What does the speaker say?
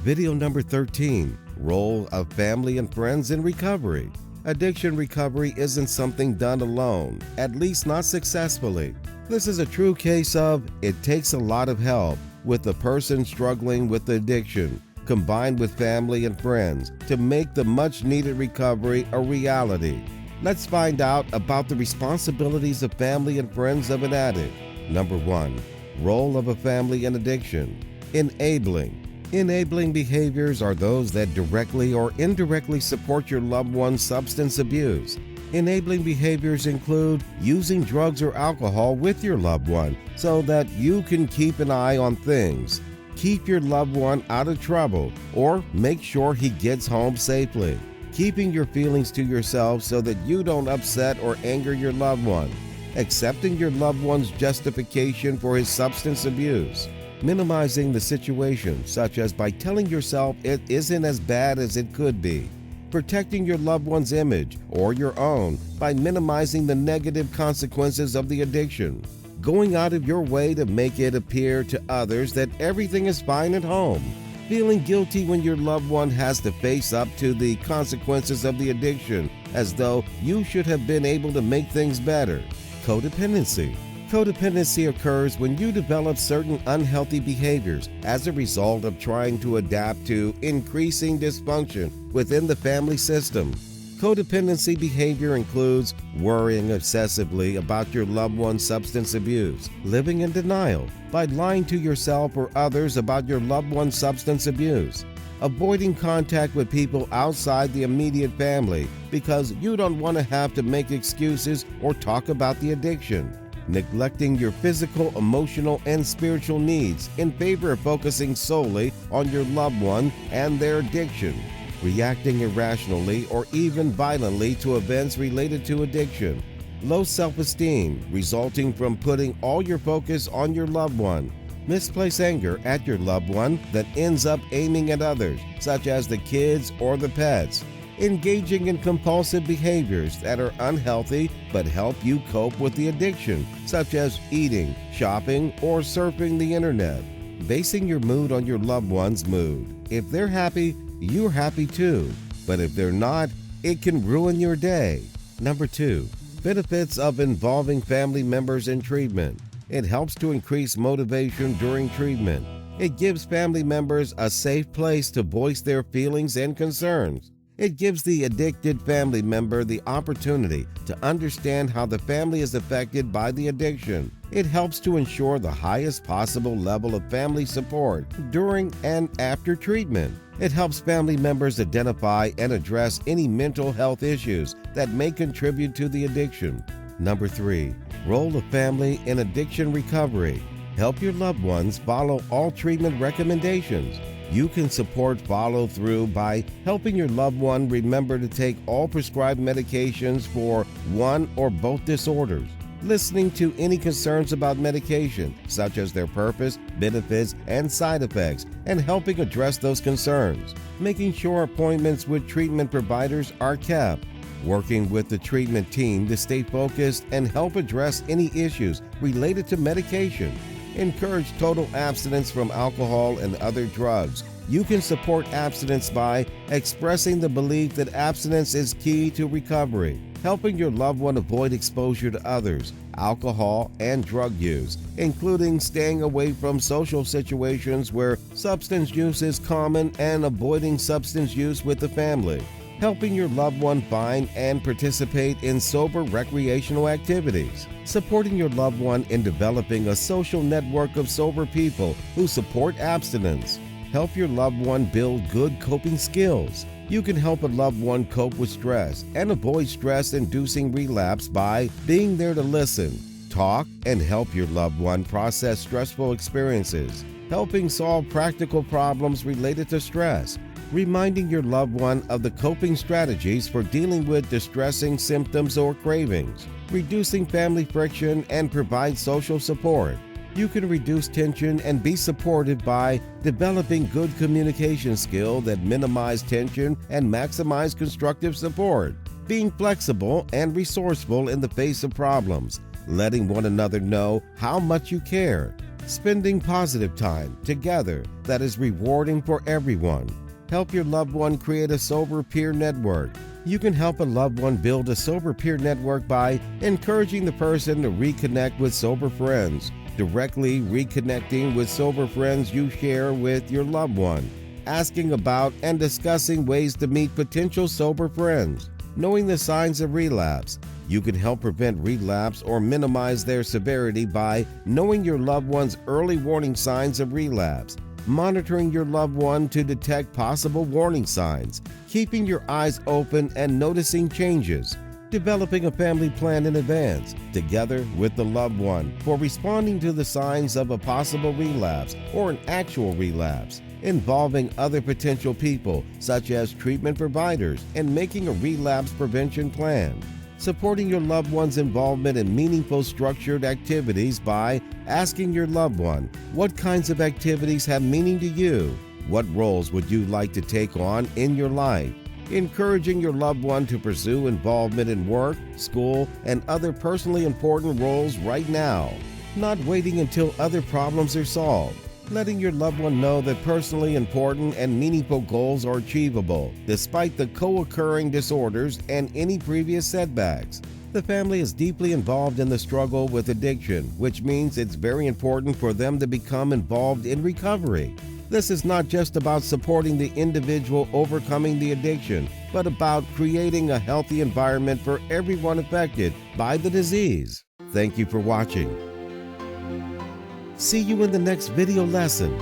Video number 13, Role of Family and Friends in Recovery. Addiction recovery isn't something done alone, at least not successfully. This is a true case of it takes a lot of help with the person struggling with the addiction, combined with family and friends, to make the much-needed recovery a reality. Let's find out about the responsibilities of family and friends of an addict. Number 1. Role of a family in addiction. Enabling. Enabling behaviors are those that directly or indirectly support your loved one's substance abuse. Enabling behaviors include using drugs or alcohol with your loved one so that you can keep an eye on things, keep your loved one out of trouble, or make sure he gets home safely. Keeping your feelings to yourself so that you don't upset or anger your loved one. Accepting your loved one's justification for his substance abuse. Minimizing the situation, such as by telling yourself it isn't as bad as it could be. Protecting your loved one's image or your own by minimizing the negative consequences of the addiction. Going out of your way to make it appear to others that everything is fine at home. Feeling guilty when your loved one has to face up to the consequences of the addiction, as though you should have been able to make things better. Codependency. Codependency occurs when you develop certain unhealthy behaviors as a result of trying to adapt to increasing dysfunction within the family system. Codependency behavior includes worrying obsessively about your loved one's substance abuse, living in denial by lying to yourself or others about your loved one's substance abuse, avoiding contact with people outside the immediate family because you don't want to have to make excuses or talk about the addiction, neglecting your physical, emotional, and spiritual needs in favor of focusing solely on your loved one and their addiction, reacting irrationally or even violently to events related to addiction, low self-esteem resulting from putting all your focus on your loved one, misplaced anger at your loved one that ends up aiming at others, such as the kids or the pets, engaging in compulsive behaviors that are unhealthy but help you cope with the addiction, such as eating, shopping, or surfing the internet. Basing your mood on your loved one's mood. If they're happy, you're happy too. But if they're not, it can ruin your day. Number 2. Benefits of involving family members in treatment. It helps to increase motivation during treatment. It gives family members a safe place to voice their feelings and concerns. It gives the addicted family member the opportunity to understand how the family is affected by the addiction. It helps to ensure the highest possible level of family support during and after treatment. It helps family members identify and address any mental health issues that may contribute to the addiction. Number 3. Role of family in addiction recovery. Help your loved ones follow all treatment recommendations. You can support follow-through by helping your loved one remember to take all prescribed medications for one or both disorders, listening to any concerns about medication, such as their purpose, benefits, and side effects, and helping address those concerns, making sure appointments with treatment providers are kept, working with the treatment team to stay focused and help address any issues related to medication. Encourage total abstinence from alcohol and other drugs. You can support abstinence by expressing the belief that abstinence is key to recovery, helping your loved one avoid exposure to others, alcohol, and drug use, including staying away from social situations where substance use is common and avoiding substance use with the family. Helping your loved one find and participate in sober recreational activities, supporting your loved one in developing a social network of sober people who support abstinence. Help your loved one build good coping skills. You can help a loved one cope with stress and avoid stress-inducing relapse by being there to listen, talk, and help your loved one process stressful experiences, helping solve practical problems related to stress, reminding your loved one of the coping strategies for dealing with distressing symptoms or cravings, reducing family friction, and provide social support. You can reduce tension and be supported by developing good communication skills that minimize tension and maximize constructive support, being flexible and resourceful in the face of problems, letting one another know how much you care, Spending positive time together that is rewarding for everyone. Help your loved one create a sober peer network. You can help a loved one build a sober peer network by encouraging the person to reconnect with sober friends, directly reconnecting with sober friends you share with your loved one, asking about and discussing ways to meet potential sober friends, knowing the signs of relapse. You can help prevent relapse or minimize their severity by knowing your loved one's early warning signs of relapse, monitoring your loved one to detect possible warning signs, keeping your eyes open and noticing changes, developing a family plan in advance, together with the loved one, for responding to the signs of a possible relapse or an actual relapse, involving other potential people, such as treatment providers, and making a relapse prevention plan. Supporting your loved one's involvement in meaningful structured activities by asking your loved one, what kinds of activities have meaning to you? What roles would you like to take on in your life? Encouraging your loved one to pursue involvement in work, school, and other personally important roles right now. Not waiting until other problems are solved. Letting your loved one know that personally important and meaningful goals are achievable, despite the co-occurring disorders and any previous setbacks. The family is deeply involved in the struggle with addiction, which means it's very important for them to become involved in recovery. This is not just about supporting the individual overcoming the addiction, but about creating a healthy environment for everyone affected by the disease. Thank you for watching. See you in the next video lesson.